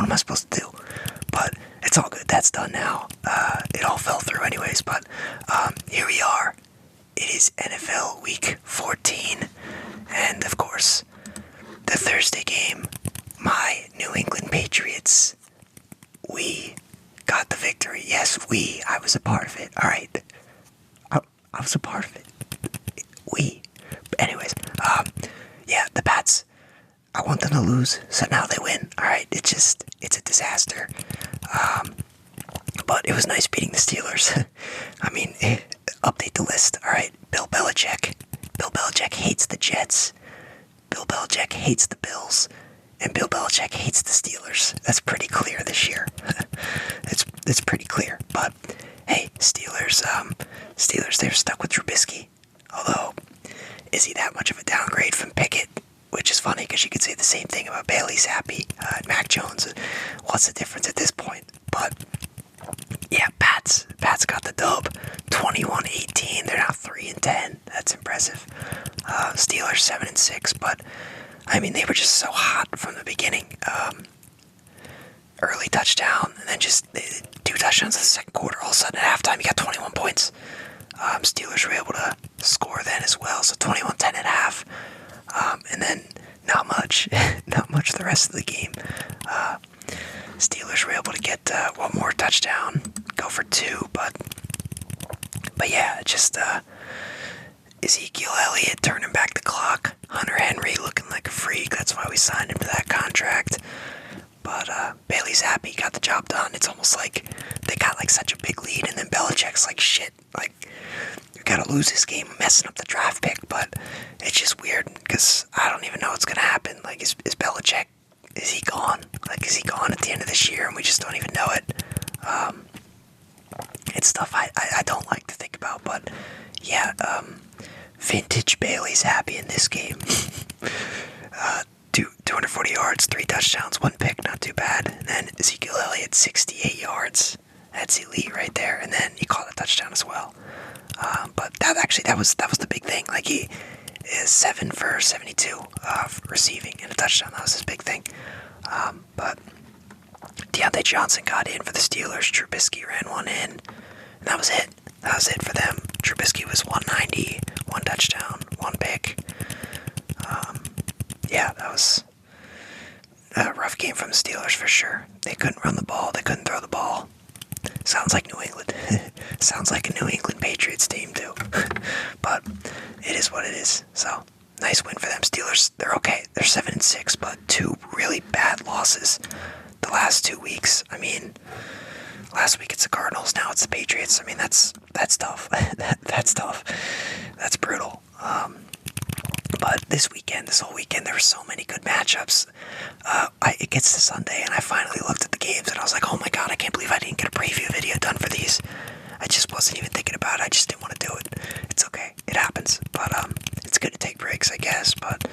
what am I supposed to do? But it's all good. That's done now. It all fell through anyways, but here we are. It is NFL Week 14, and of course, the Thursday game, my New England Patriots, we got the victory. Yes, I was a part of it. Alright. I was a part of it. Anyways, yeah, the Pats, I want them to lose, so now they win. Alright, it's a disaster. But it was nice beating the Steelers. I mean, update the list. Alright, Bill Belichick. Bill Belichick hates the Jets. Bill Belichick hates the Bills. And Bill Belichick hates the Steelers. That's pretty clear this year. It's pretty clear. But, hey, Steelers, they're stuck with Trubisky. Although, is he that much of a downgrade from Pickett? Which is funny, because you could say the same thing about Bailey Zappi, Mac Jones. What's the difference at this point? But, yeah, Pats got the dub. 21-18. They're now 3-10. That's impressive. Steelers 7-6. But, I mean, they were just so hot from the beginning. Early touchdown, and then just 2 touchdowns in the second quarter. All of a sudden, at halftime, you got 21 points. Steelers were able to score then as well, so 21-10 at half. And then not much the rest of the game. Steelers were able to get one more touchdown, go for 2, but yeah, just Ezekiel Elliott turning back the clock. Hunter Henry looking like a freak. That's why we signed him to that contract. But Bailey Zappi got the job done. It's almost like they got like such a big lead, and then Belichick's like, shit, like, you gotta lose this game, messing up the draft pick. But it's just weird, because I don't even know what's gonna happen. Like, is Belichick, is he gone? Like, is he gone at the end of this year, and we just don't even know it? It's stuff I don't like to think about, but yeah, vintage Bailey Zappi in this game. 240 yards, 3 touchdowns, 1 pick, not too bad. And then Ezekiel Elliott, 68 yards. That's elite right there. And then he caught a touchdown as well. But that was the big thing. Like, he is 7 for 72 receiving and a touchdown. That was his big thing. But Deontay Johnson got in for the Steelers. Trubisky ran one in. And that was it. That was it for them. Trubisky was 190, 1 touchdown, 1 pick. Yeah, that was a rough game from the Steelers for sure. They couldn't run the ball. They couldn't throw the ball. Sounds like New England. Sounds like a New England Patriots team too. But it is what it is. So, nice win for them. Steelers, they're okay. They're 7-6, but 2 really bad losses the last 2 weeks. I mean, last week it's the Cardinals, now it's the Patriots. I mean, that's tough. That's tough. That's brutal. But this whole weekend, there were so many good matchups. It gets to Sunday, and I finally looked at the games, and I was like, oh my god, I can't believe I didn't get a preview video done for these. I just wasn't even thinking about it. I just didn't want to do it. It's okay. It happens. But it's good to take breaks, I guess. But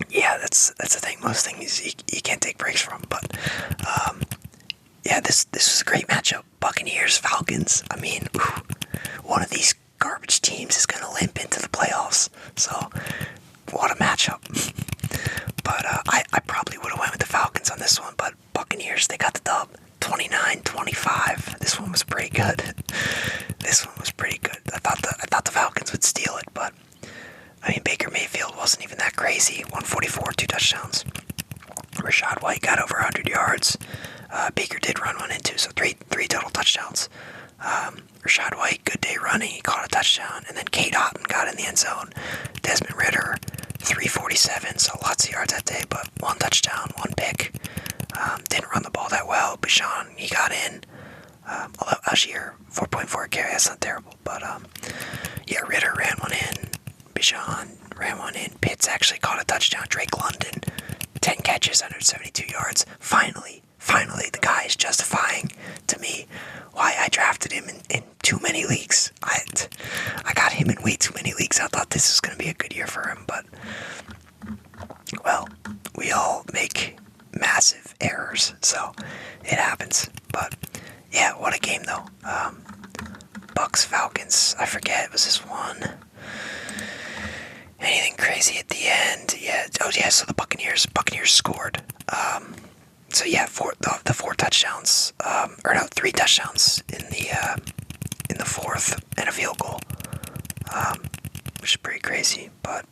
yeah, that's the thing. Most things you can't take breaks from. But yeah, this was a great matchup. Buccaneers, Falcons. I mean, one of these garbage teams is going to limp into the playoffs. So, what a matchup. But I probably would have went with the Falcons on this one, but Buccaneers, they got the dub. 29-25. This one was pretty good. I thought the Falcons would steal it, but I mean, Baker Mayfield wasn't even that crazy. 144, 2 touchdowns. Rachaad White got over 100 yards. Baker did run one in too, so three total touchdowns. Rachaad White, good day running, he caught a touchdown, and then Kate Otten got in the end zone. Desmond Ridder, 347, so lots of yards that day, but 1 touchdown, 1 pick. Didn't run the ball that well. Bijan, he got in. Although Ashir, 4.4 carry, that's not terrible, but yeah, Ridder ran one in. Bijan ran one in. Pitts actually caught a touchdown. Drake London, 10 catches, 172 yards. Finally, the guy is justifying to me why I drafted him in too many leagues. I got him in way too many leagues. I thought this was going to be a good year for him, but, well, we all make massive errors, so it happens. But, yeah, what a game, though. Bucks, Falcons, I forget, was this one? Anything crazy at the end? Yeah, oh yeah, so the Buccaneers scored. So yeah, the 4 touchdowns, or no, 3 touchdowns in the fourth and a field goal, which is pretty crazy. But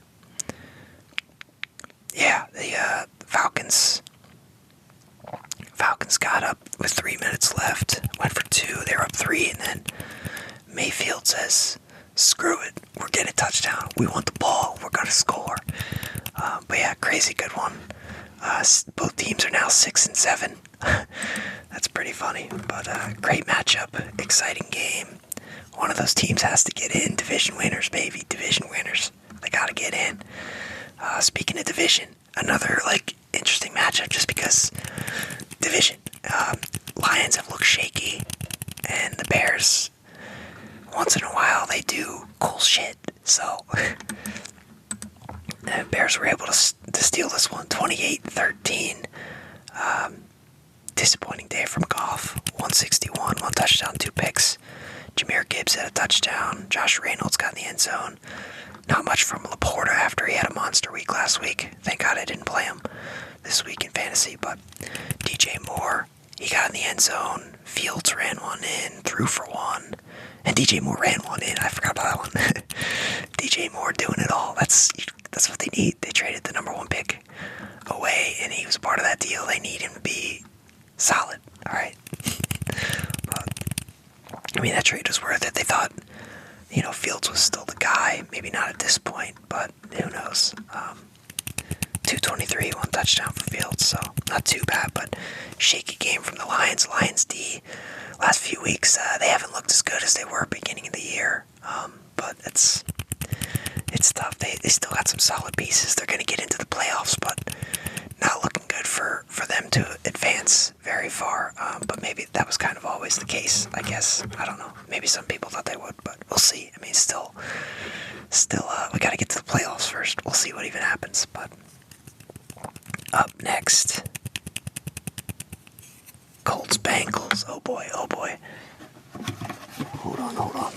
yeah, the Falcons got up with 3 minutes left, went for 2. They were up 3, and then Mayfield says, "Screw it, we're getting a touchdown. We want the ball. We're gonna score." But yeah, crazy good one. Both teams are now 6-7. That's pretty funny, but great matchup, exciting game. One of those teams has to get in. Division winners, baby, division winners. They gotta get in. Speaking of division, another interesting matchup just because division. Lions have looked shaky, and the Bears, once in a while, they do cool shit. So the Bears were able to steal this one, 28-13. Disappointing day from Goff. 161, 1 touchdown, 2 picks. Jahmyr Gibbs had a touchdown. Josh Reynolds got in the end zone. Not much from Laporta after he had a monster week last week. Thank God I didn't play him this week in fantasy. But DJ Moore, he got in the end zone. Fields ran one in, threw for 1. And DJ Moore ran one in. I forgot about that one. DJ Moore doing it all. That's what they need. They traded the number 1 pick away, and he was part of that deal. They need him to be solid. All right. But, I mean, that trade was worth it. They thought, Fields was still the guy. Maybe not at this point, but who knows. 223, 1 touchdown for Fields, so not too bad, but shaky game from the Lions. Lions D, last few weeks, they haven't looked as good as they were beginning of the year, but it's tough. They still got some solid pieces. They're going to get into the playoffs, but not looking good for them to advance very far, but maybe that was kind of always the case, I guess. I don't know. Maybe some people thought they would, but we'll see. I mean, still, we got to get to the playoffs first. We'll see what even happens, but up next, Colts Bengals. Oh boy. Hold on.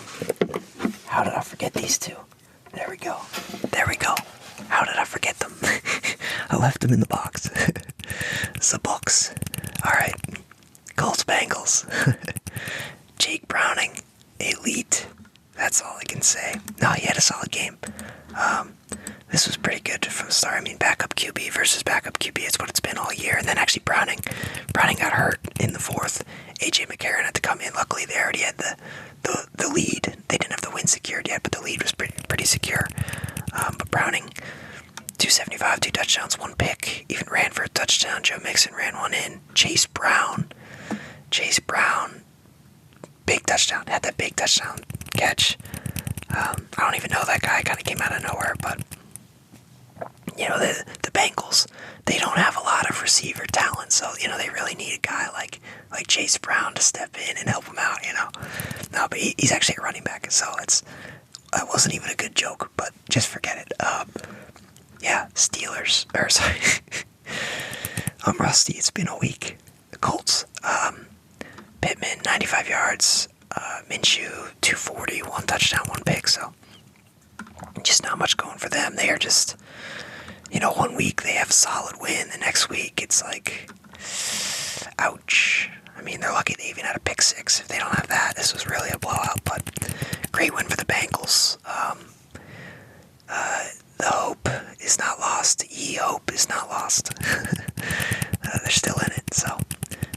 How did I forget these two? There we go. How did I forget them? I left them in the box. The box. Alright. Colts Bengals. Jake Browning, elite. That's all I can say. No, he had a solid game. This was pretty good from the start. I mean, backup QB versus backup QB. It's what it's been all year. And then actually Browning got hurt in the fourth. AJ McCarron had to come in. Luckily, they already had the lead. They didn't have the win secured yet, but the lead was pretty secure. But Browning, 275, 2 touchdowns, 1 pick. Even ran for a touchdown. Joe Mixon ran one in. Chase Brown, big touchdown. Had that big touchdown catch. I don't even know that guy. Kind of came out of nowhere, but the Bengals, they don't have a lot of receiver talent, so they really need a guy like Chase Brown to step in and help them out. No, but he's actually a running back, so that wasn't even a good joke, but just forget it. Yeah, Steelers. Sorry, I'm rusty. It's been a week. The Colts. Pittman, 95 yards. Minshew, 240, 1 touchdown, 1 pick. So just not much going for them. They are just, 1 week they have a solid win. The next week it's like, ouch. I mean, they're lucky they even had a pick 6. If they don't have that, this was really a blowout. But great win for the Bengals. The hope is not lost. Hope is not lost. They're still in it. So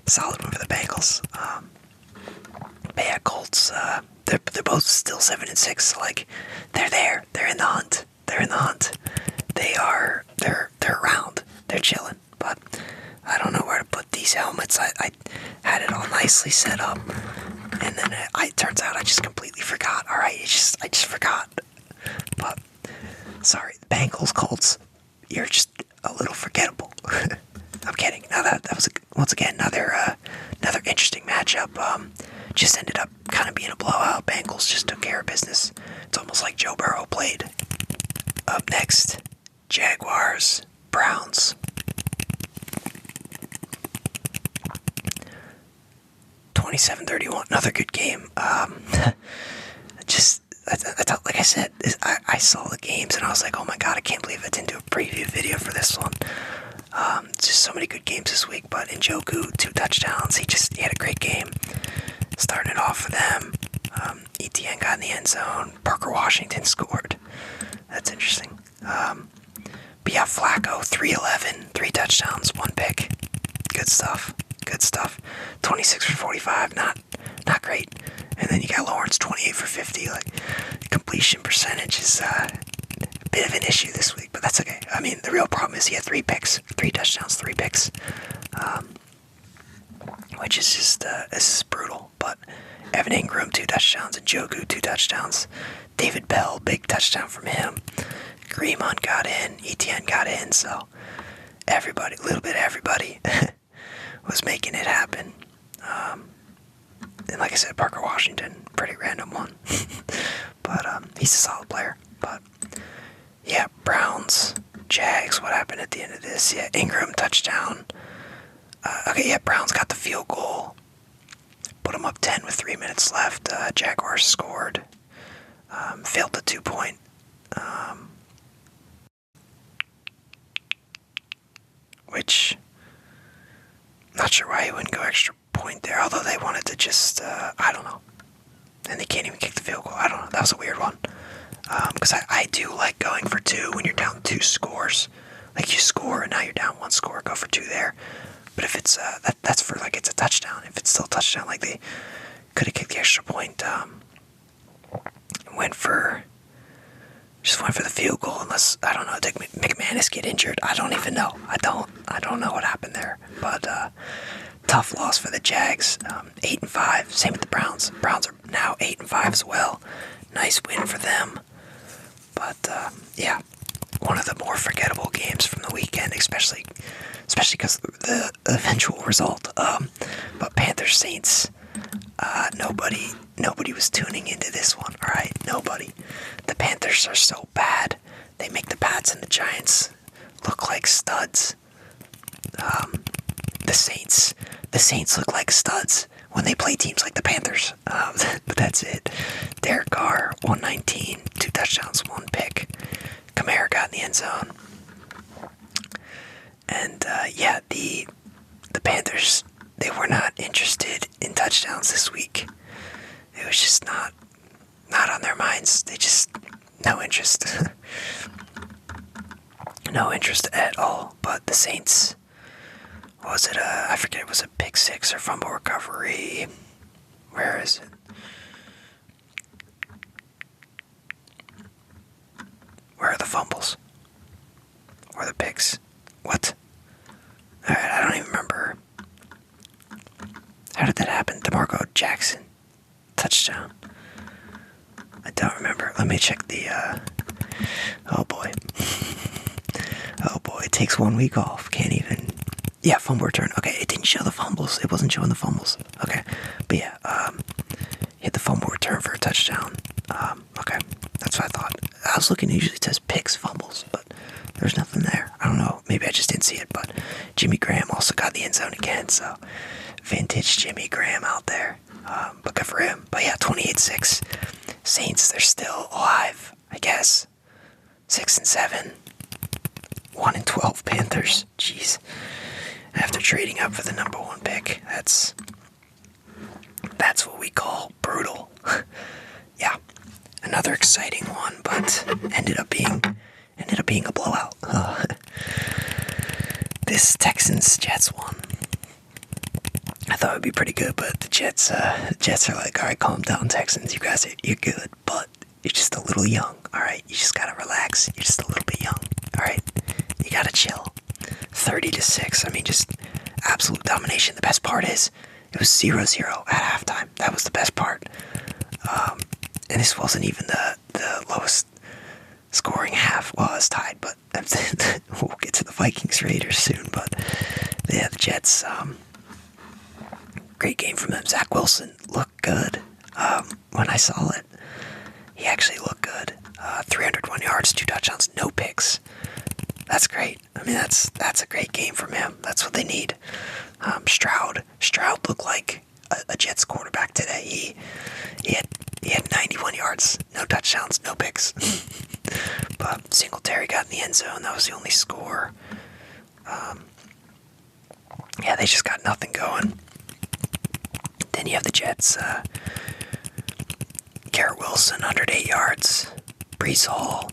solid win for the Bengals. But yeah, Colts. They're both still 7-6. So they're there. They're in the hunt. They're around. They're chilling. But I don't know where to put these helmets. I had it all nicely set up, and then it turns out I just completely forgot. All right, I just forgot. But sorry, Bengals, Colts. You're just a little forgettable. I'm kidding. Now that was once again another interesting matchup. Just ended up kind of being a blowout. Bengals just took care of business. It's almost like Joe Burrow played. Up next, Jaguars, Browns. 27-31, another good game. I thought, like I said, I saw the games and I was like, oh my god, I can't believe I didn't do a preview video for this one. Just so many good games this week. But Njoku, 2 touchdowns. He had a great game. Starting it off for them. ETN got in the end zone. Parker Washington scored. That's interesting. But yeah, Flacco, 311, 3 touchdowns, 1 pick. Good stuff. Good stuff. 26 for 45, not great. And then you got Lawrence, 28 for 50. Like, completion percentage is a bit of an issue this week, but that's okay. I mean, the real problem is he had 3 picks, 3 touchdowns, 3 picks, which is just this is brutal. But Evan Ingram, 2 touchdowns, and Njoku, 2 touchdowns. David Bell, big touchdown from him. Kareem Hunt got in, ETN got in, so everybody, a little bit of everybody was making it happen. And like I said, Parker Washington, pretty random one. But he's a solid player. But yeah, Browns, Jags, what happened at the end of this? Yeah, Ingram, touchdown. Okay, yeah, Browns got the field goal. Put them up 10 with 3 minutes left. Jaguars scored. Failed the 2-point. Which, not sure why he wouldn't go extra point there, although they wanted to just, I don't know. And they can't even kick the field goal. I don't know. That was a weird one. Because I do like going for 2 when you're down 2 scores. Like, you score and now you're down 1 score, go for 2 there. But if it's, that's for, like, it's a touchdown. If it's still a touchdown, like, they could have kicked the extra point, just went for the field goal, unless, I don't know, did McManus get injured? I don't even know. I don't know what happened there. But tough loss for the Jags. 8-5. Same with the Browns. Browns are now 8-5 as well. Nice win for them. But yeah, one of the more forgettable games from the weekend, especially because the eventual result. But Panthers Saints. Nobody was tuning into this one, alright? Nobody. The Panthers are so bad. They make the Pats and the Giants look like studs. The Saints look like studs when they play teams like the Panthers. But that's it. Derek Carr, 119, 2 touchdowns, 1 pick. Kamara got in the end zone. And yeah, the Panthers, they were not interested in touchdowns this week. It was just not on their minds. They just, no interest. No interest at all. But the Saints, was it I forget, it was a pick 6 or fumble recovery. Where is it? Where are the fumbles? Where are the picks? What? Alright, I don't even remember. How did that happen? DeMarco Jackson. Touchdown. I don't remember. Let me check the, oh boy. Oh boy, it takes 1 week off. Can't even... Yeah, fumble return. Okay, it didn't show the fumbles. It wasn't showing the fumbles. Okay. But yeah, hit the fumble return for a touchdown. Okay. That's what I thought. I was looking, it usually says picks, fumbles, but there's nothing there. I don't know. Maybe I just didn't see it, but Jimmy Graham also got the end zone again, so vintage Jimmy Graham out there. But good for him. But yeah, 28-6. Saints, they're still alive, I guess. 6-7. 1-12 Panthers. Jeez. After trading up for the number 1 pick. That's what we call brutal. Yeah. Another exciting one, but ended up being a blowout. This Texans-Jets one, I thought it would be pretty good, but the Jets are like, all right, calm down, Texans. You guys, you're good, but you're just a little young. All right, you just gotta relax. You're just a little bit young. All right, you gotta chill. 30-6. I mean, just absolute domination. The best part is it was 0-0 at halftime. That was the best part. And this wasn't even the lowest scoring half. Well, it's tied, but we'll get to the Vikings Raiders soon. But yeah, the Jets, great game from them. Zach Wilson looked good. When I saw it, he actually looked good. 301 yards, 2 touchdowns, no picks. That's great. I mean, that's a great game from him. That's what they need. Stroud looked like a Jets quarterback today. He had 91 yards, no touchdowns, no picks. But Singletary got in the end zone. That was the only score. They just got nothing going. Then you have the Jets. Garrett Wilson, 108 yards. Brees Hall,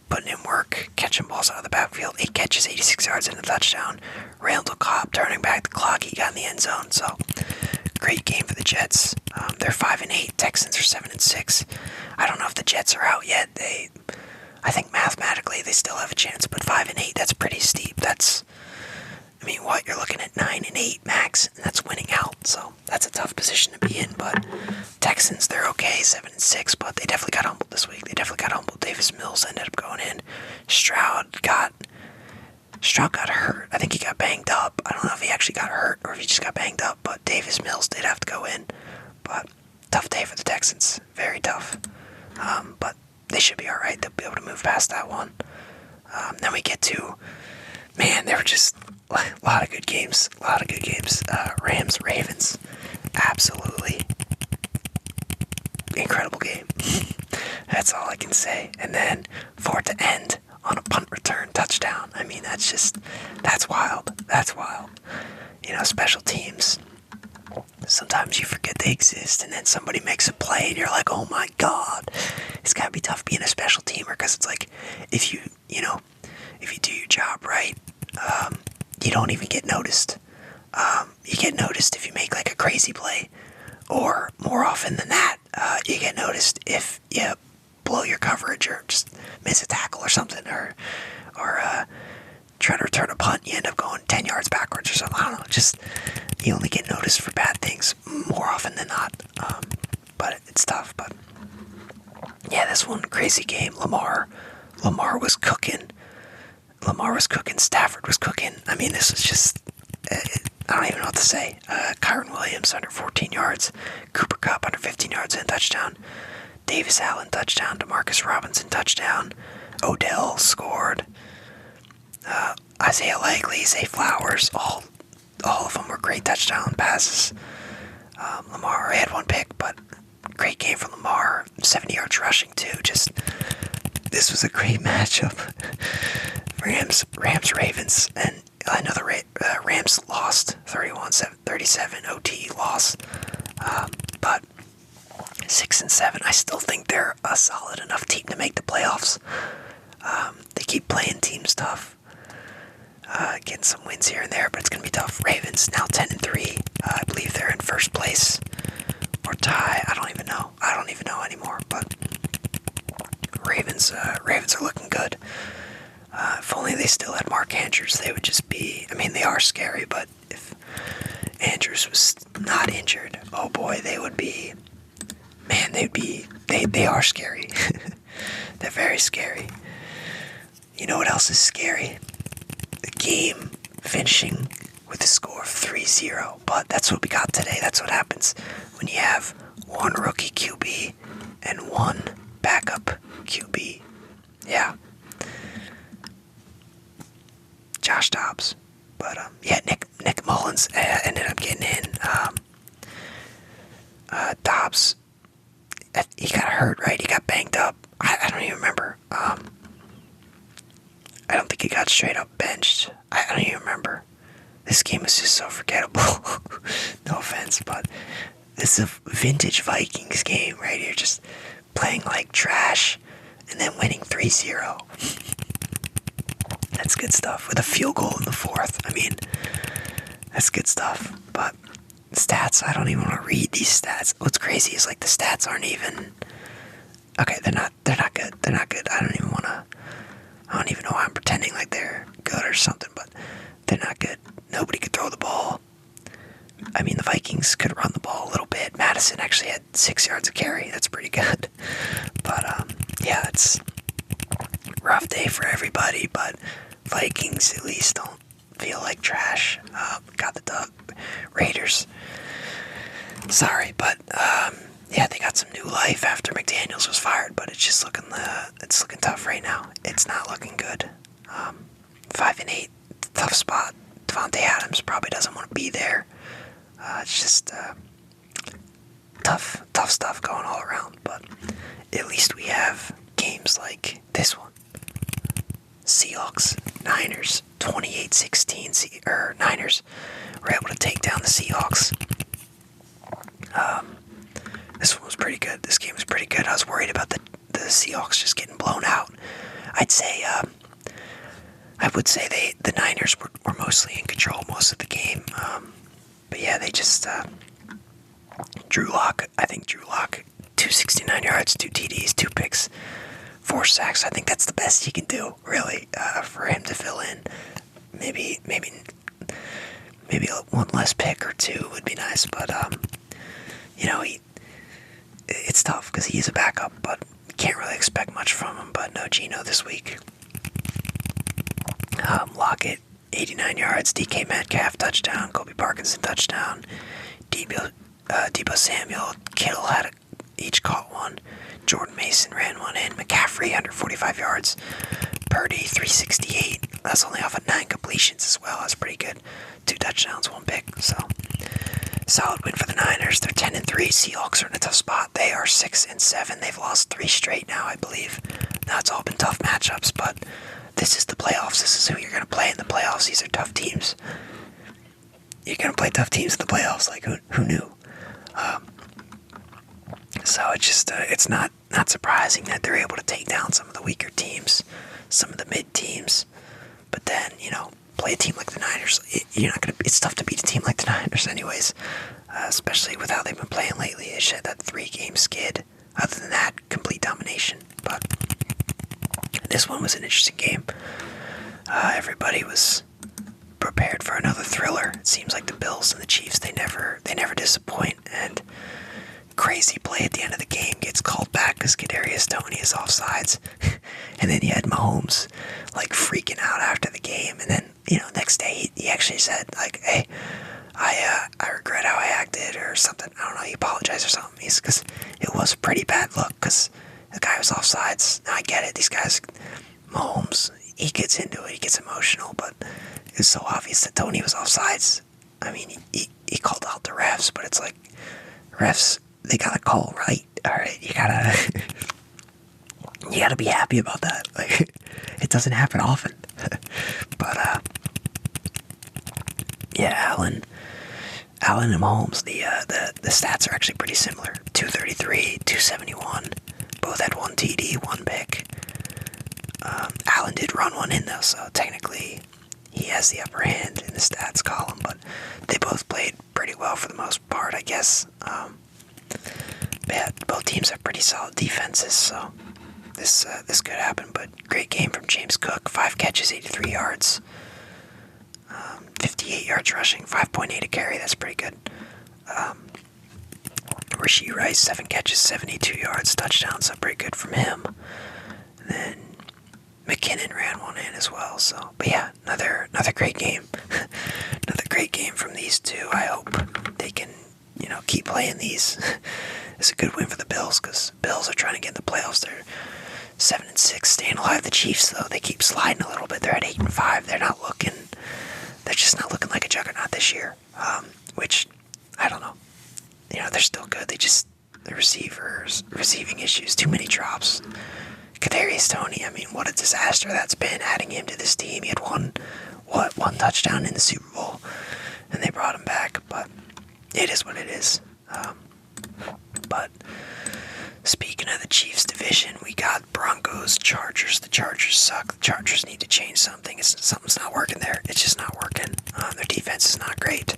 putting in work, catching balls out of the backfield. 8 catches, 86 yards, and a touchdown. Randall Cobb turning back the clock. He got in the end zone. So, great game for the Jets. They're 5-8. Texans are 7-6. I don't know if the Jets are out yet. I think mathematically they still have a chance, but 5-8, that's pretty steep. You're looking at 9-8 max, and that's winning out. So that's a tough position to be in. But Texans, they're okay, 7-6, but they definitely got humbled this week. Davis Mills ended up going in. Stroud got hurt. I think he got banged up. I don't know if he actually got hurt or if he just got banged up, but Davis Mills did have to go in. But tough day for the Texans. Very tough. But they should be alright. They'll be able to move past that one. Then we get to, there were just a lot of good games. Rams, Ravens. Absolutely incredible game. That's all I can say. And then for it to end on a punt return touchdown. That's wild. Special teams. Sometimes you forget they exist, and then somebody makes a play, and you're like, oh my god. It's gotta be tough being a special teamer, because it's like, if you do your job right, you don't even get noticed. You get noticed if you make like a crazy play, or more often than that, you get noticed if you blow your coverage or just miss a tackle or something, or try to return a punt, you end up going 10 yards backwards or something. I don't know, just you only get noticed for bad things more often than not. But it's tough. But yeah, this one, crazy game. Lamar was cooking. Stafford was cooking. This was just, I don't even know what to say. Kyron Williams, 114 yards. Cooper Kupp, 115 yards and a touchdown. Davis Allen, touchdown. Demarcus Robinson, touchdown. Odell scored. Isaiah Likely, Zay Flowers, all of them were great touchdown passes. Lamar had one pick, but great game from Lamar. 70 yards rushing too. This was a great matchup. Rams, Ravens, and I know the Rams lost 31-37 OT loss, but 6-7. I still think they're a solid enough team to make the playoffs. They keep playing teams tough, getting some wins here and there, but it's gonna be tough. Ravens now 10-3. I believe they're in first place or tie. I don't even know anymore. But Ravens are looking good. If only they still had Mark Andrews, they would just be. They are scary, but if Andrews was not injured, oh boy, they would be. Man, they are scary. They're very scary. You know what else is scary? The game finishing with a score of 3-0. But that's what we got today. That's what happens when you have one rookie QB and one backup QB. Yeah. Josh Dobbs. But, Nick Mullins ended up getting in. Dobbs, he got hurt, right? He got banged up. I don't even remember. I don't think he got straight up benched. I don't even remember. This game is just so forgettable. No offense, but this is a vintage Vikings game, right? You're just playing like trash and then winning 3-0. That's good stuff. With a field goal in the fourth. That's good stuff. But stats, I don't even want to read these stats. What's crazy is like the stats aren't even. Okay, they're not good. They're not good. I don't even know why I'm pretending like they're good or something, but they're not good. Nobody could throw the ball. The Vikings could run the ball a little bit. Madison actually had 6 yards of carry. That's pretty good. But, yeah, it's a rough day for everybody, but Vikings at least don't feel like trash. Got the dub. Raiders. Sorry, but, yeah, they got some new life after McDaniels was fired, but it's just looking tough right now. It's not looking good. 5-8, tough spot. Devontae Adams probably doesn't want to be there. It's just tough stuff going all around. But at least we have games like this one. Seahawks, Niners, 28-16, or Niners were able to take down the Seahawks. This one was pretty good. This game was pretty good. I was worried about the Seahawks just getting blown out. I would say the Niners were mostly in control most of the game. But yeah, they just Drew Lock. I think Drew Lock, 269 yards, 2 TDs, 2 picks, 4 sacks. I think that's the best he can do, really, for him to fill in. Maybe one less pick or 2 would be nice, but it's tough because he is a backup, but can't really expect much from him. But no Geno this week. Lockett, 89 yards, DK Metcalf touchdown, Colby Parkinson touchdown, Deebo Samuel, Kittle each caught one, Jordan Mason ran one in, McCaffrey 145 yards, Purdy 368. That's only off of 9 completions as well. That's pretty good. 2 touchdowns, 1 pick. So solid win for the Niners. They're 10-3. Seahawks are in a tough spot. They are 6-7. They've lost 3 straight now, I believe. Now it's all been tough matchups, but this is the playoffs. This is who you're going to play in the playoffs. These are tough teams. You're going to play tough teams in the playoffs. Like, who knew? So it's just, it's not surprising that they're able to take down some of the weaker teams, some of the mid teams. But then, play a team like the Niners. It's tough to beat a team like the Niners anyways, especially with how they've been playing lately. They shed that 3-game skid. Other than that, complete domination. But this one was an interesting game. Everybody was prepared for another thriller. It seems like the Bills and the Chiefs, they never disappoint. And crazy play at the end of the game gets called back because Kadarius Toney is offsides. And then you had Mahomes like freaking out after the game. And then, next day he actually said, like, hey, I regret how I acted or something. I don't know, he apologized or something. Because it was a pretty bad look because the guy was offsides. Now I get it. These guys, Mahomes, he gets into it. He gets emotional. But it's so obvious that Toney was offsides. I mean, he called out the refs, but it's like, refs, they gotta call right. All right, you gotta be happy about that. Like, it doesn't happen often. But yeah, Allen and Mahomes, the stats are actually pretty similar. 233, 271. Both had 1 TD, 1 pick. Allen did run one in though, so technically he has the upper hand in the stats column. But they both played pretty well for the most part, I guess. Yeah, both teams have pretty solid defenses, so this could happen. But great game from James Cook. 5 catches, 83 yards, 58 yards rushing, 5.8 a carry. That's pretty good. Rashee Rice, 7 catches, 72 yards, touchdown. So pretty good from him. And then McKinnon ran one in as well. So, but yeah, another great game. Another great game from these two. I hope they can, keep playing these. It's a good win for the Bills because Bills are trying to get in the playoffs. They're 7-6, staying alive. The Chiefs, though, they keep sliding a little bit. They're at 8-5. They're just not looking like a juggernaut this year. Which, I don't know. They're still good. The receiving issues, too many drops. Kadarius Toney, I mean, what a disaster that's been, adding him to this team. He had one touchdown in the Super Bowl, and they brought him back, but it is what it is. But speaking of the Chiefs division, we got Broncos, Chargers. The Chargers suck. The Chargers need to change something. Something's not working there. It's just not working. Their defense is not great.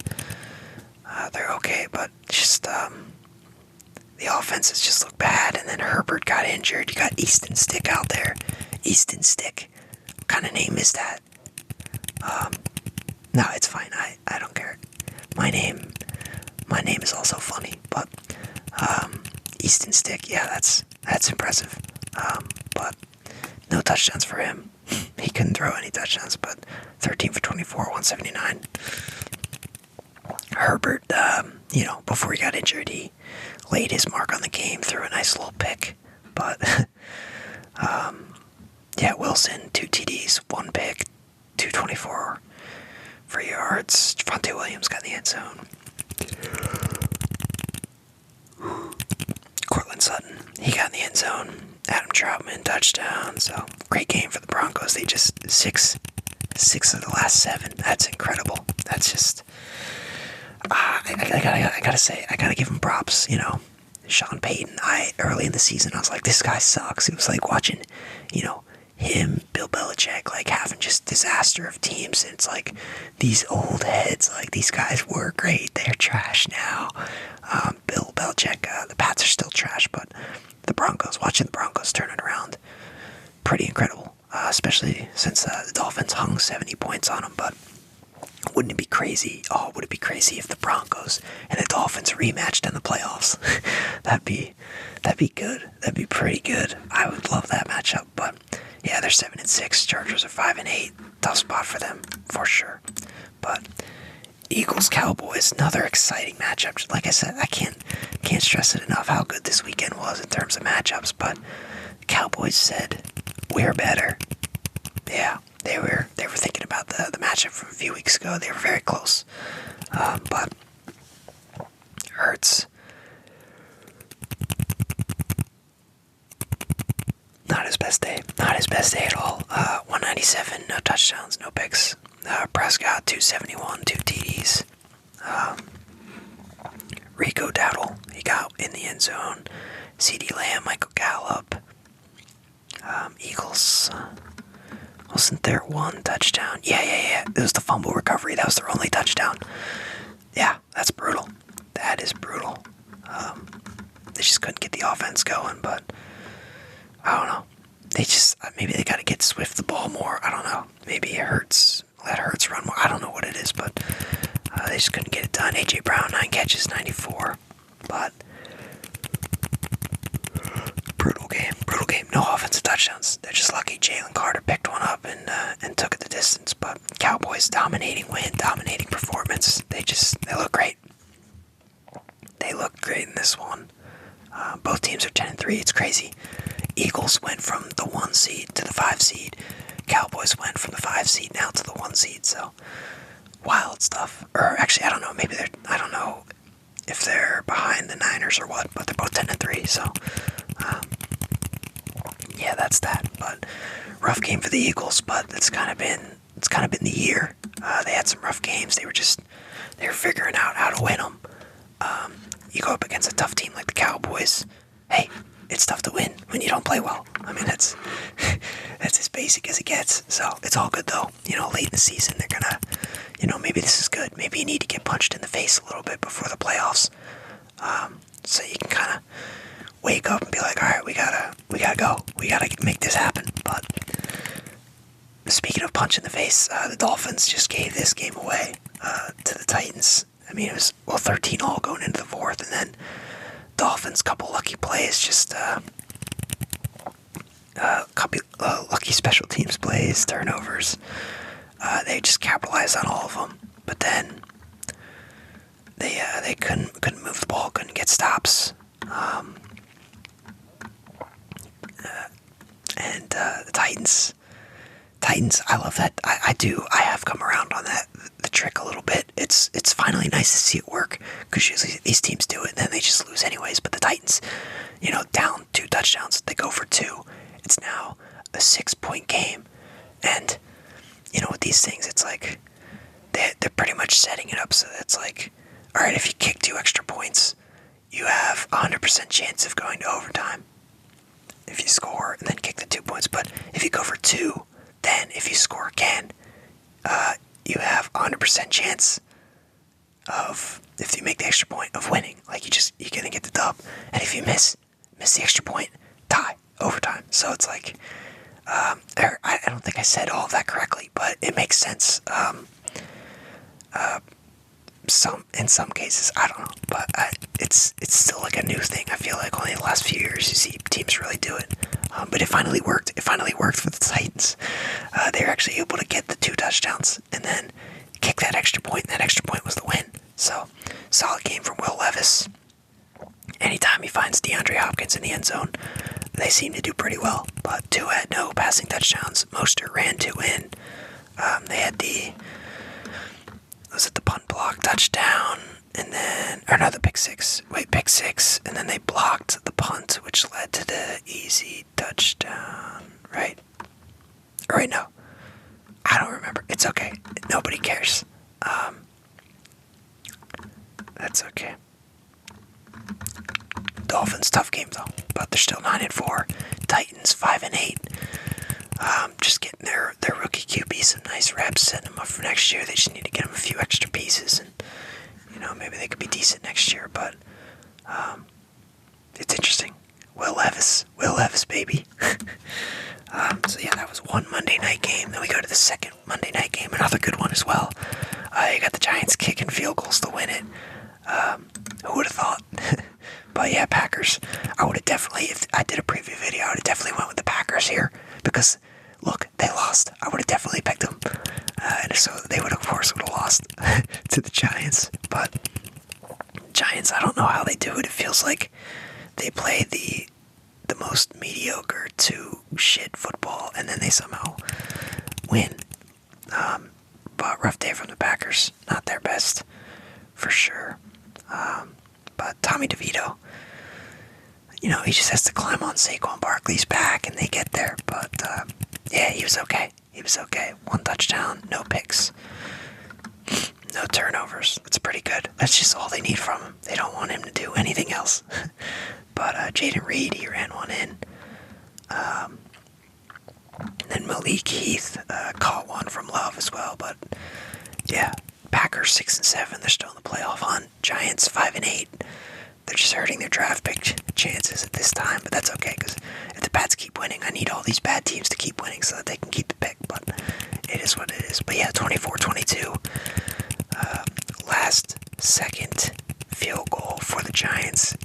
They're okay, but just the offenses just look bad. And then Herbert got injured. You got Easton Stick out there. Easton Stick. What kind of name is that? No, it's fine. I don't care. My name is also funny, but Easton Stick, yeah, that's impressive. But no touchdowns for him. He couldn't throw any touchdowns, but 13 for 24, 179. Herbert, before he got injured, he laid his mark on the game, threw a nice little pick. But, yeah, Wilson, 2 TDs, 1 pick, 224 for yards. Javonte Williams got in the end zone. Cortland Sutton, he got in the end zone. Adam Troutman, touchdown. So, great game for the Broncos. They just 6 6 of the last 7. That's incredible. That's just... I gotta say, I gotta give him props, Sean Payton, early in the season, I was like, this guy sucks. It was like watching, him, Bill Belichick, like having just disaster of teams. And it's like these old heads, like these guys were great. They're trash now. Bill Belichick, the Pats are still trash, but watching the Broncos turn it around, pretty incredible. Especially since the Dolphins hung 70 points on them, but wouldn't it be crazy? Oh, would it be crazy if the Broncos and the Dolphins rematched in the playoffs? that'd be good. That'd be pretty good. I would love that matchup. But yeah, they're 7-6. Chargers are 5-8. Tough spot for them for sure. But Eagles Cowboys, another exciting matchup. Like I said, I can't stress it enough how good this weekend was in terms of matchups. But the Cowboys said we're better. Yeah. They were thinking about the matchup from a few weeks ago. They were very close. But Hurts, not his best day. Not his best day at all. 197, no touchdowns, no picks. Prescott, 271, 2 TDs. Rico Dowdle, he got in the end zone. CeeDee Lamb, Michael Gallup. Eagles... Wasn't there one touchdown? Yeah. It was the fumble recovery. That was their only touchdown. Yeah, that's brutal. That is brutal. They just couldn't get the offense going, but I don't know. Maybe they got to get Swift the ball more. I don't know. Maybe let Hurts run more. I don't know what it is, but they just couldn't get it done. A.J. Brown, 9 catches, 94. But brutal game. No offensive touchdowns. They're just lucky Jalen Carter picked one up and took it the distance. But Cowboys dominating win, dominating performance. They look great. They look great in this one. Both teams are 10-3. It's crazy. Eagles went from the 1 seed to the 5 seed. Cowboys went from the 5 seed now to the 1 seed. So wild stuff. Or actually, I don't know. I don't know if they're behind the Niners or what. But they're both 10-3. So. Yeah, that's that. But rough game for the Eagles, but it's kind of been the year. They had some rough games. They were figuring out how to win them. You go up against a tough team like the Cowboys. Hey, it's tough to win when you don't play well. I mean, that's as basic as it gets. So it's all good though. Late in the season, they're gonna, maybe this is good. Maybe you need to get punched in the face a little bit before the playoffs, so you can kind of wake up and be like, all right, we gotta go. We gotta make this happen. But speaking of punch in the face, the Dolphins just gave this game away to the Titans. I mean, it was 13-all going into the 4th, and then Dolphins, couple lucky plays, just couple lucky special teams plays, turnovers. They just capitalized on all of them, but then they couldn't move the ball, couldn't get stops. And the Titans, I love that. I have come around on the trick a little bit. It's finally nice to see it work, because usually these teams do it and then they just lose anyways. But the Titans, down 2 touchdowns, they go for 2. It's now a 6-point game. And, with these things, it's like, they're pretty much setting it up so that it's like, all right, if you kick 2 extra points, you have a 100% chance of going to overtime if you score and then kick the 2 points. But if you go for 2, then if you score again, you have a 100% chance of, if you make the extra point, of winning. Like, you're gonna get the dub. And if you miss the extra point, tie, overtime. So it's like, I don't think I said all of that correctly, but it makes sense. In some cases, I don't know, but it's still like a new thing. I feel like only in the last few years you see teams really do it. But it finally worked. It finally worked for the Titans. They were actually able to get the 2 touchdowns and then kick that extra point. And that extra point was the win. So, solid game from Will Levis. Anytime he finds DeAndre Hopkins in the end zone, they seem to do pretty well. But Tua had no passing touchdowns. Mostert ran 2 in. They had the punt block touchdown, and then, the pick six, and then they blocked the punt, which led to the easy touchdown, right? Or wait, no. I don't remember. It's okay. Nobody cares. That's okay. Dolphins, tough game though, but they're still 9-4. Titans 5-8. Just getting their rookie QB some nice reps, setting them up for next year. They just need to get them a few extra pieces, and maybe they could be decent next year. But it's interesting. Will Levis, baby. So yeah, that was one Monday night game. Then we go to the second Monday night game, another good one as well. You got the Giants kicking field goals to win it. Who would have thought? But yeah, Packers. I would have definitely, if I did a preview video, I would have definitely went with the Packers here because, look, they lost. I would have definitely picked them, and so they would, of course, would have lost to the Giants. But Giants, I don't know how they do it. It feels like they play the most mediocre to shit football, and then they somehow win. But rough day from the Packers. Not their best, for sure. But Tommy DeVito, he just has to climb on Saquon Barkley's back, and they get there. But yeah, he was okay. One touchdown, no picks, no turnovers. That's pretty good. That's just all they need from him. They don't want him to do anything else. But Jaden Reed, he ran one in. And then Malik Heath caught one from Love as well. But yeah, Packers 6-7. They're still in the playoff hunt. Giants 5-8. They're just hurting their draft pick chances at this time, but that's okay because if the Pats keep winning, I need all these bad teams to keep winning so that they can keep the pick. But it is what it is. But yeah, 24-22. Last second field goal for the Giants.